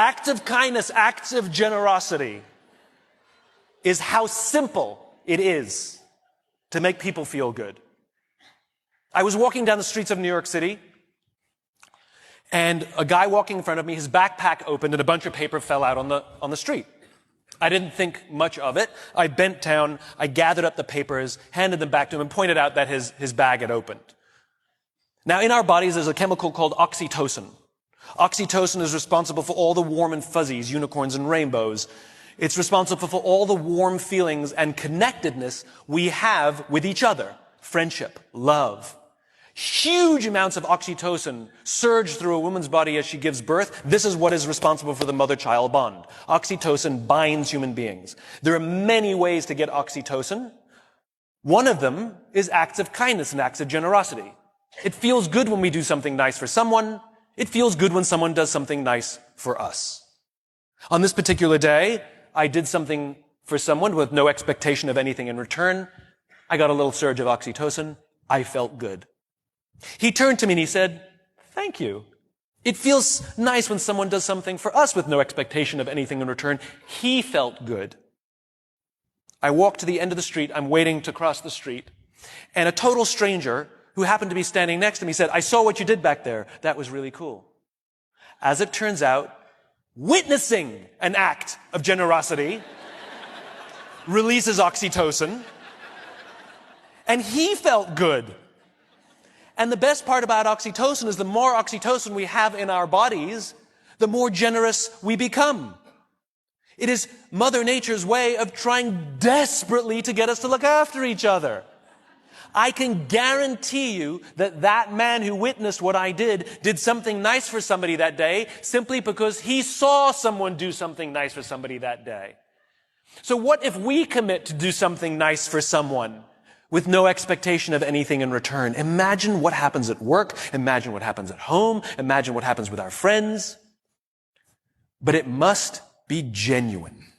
Acts of kindness, acts of generosity is how simple it is to make people feel good. I was walking down the streets of New York City, and a guy walking in front of me, his backpack opened and a bunch of paper fell out on the street. I didn't think much of it. I bent down, I gathered up the papers, handed them back to him, and pointed out that his bag had opened. Now, in our bodies, there's a chemical called oxytocin. Oxytocin is responsible for all the warm and fuzzies, unicorns and rainbows. It's responsible for all the warm feelings and connectedness we have with each other. Friendship, love. Huge amounts of oxytocin surge through a woman's body as she gives birth. This is what is responsible for the mother-child bond. Oxytocin binds human beings. There are many ways to get oxytocin. One of them is acts of kindness and acts of generosity. It feels good when we do something nice for someone. It feels good when someone does something nice for us. On this particular day, I did something for someone with no expectation of anything in return. I got a little surge of oxytocin. I felt good. He turned to me and he said, "Thank you. It feels nice when someone does something for us with no expectation of anything in return." He felt good. I walked to the end of the street. I'm waiting to cross the street. And a total stranger who happened to be standing next to me said, "I saw what you did back there. That was really cool." As it turns out, witnessing an act of generosity releases oxytocin, and he felt good. And the best part about oxytocin is the more oxytocin we have in our bodies, the more generous we become. It is Mother Nature's way of trying desperately to get us to look after each other. I can guarantee you that that man who witnessed what I did something nice for somebody that day simply because he saw someone do something nice for somebody that day. So what if we commit to do something nice for someone with no expectation of anything in return? Imagine what happens at work. Imagine what happens at home. Imagine what happens with our friends. But it must be genuine.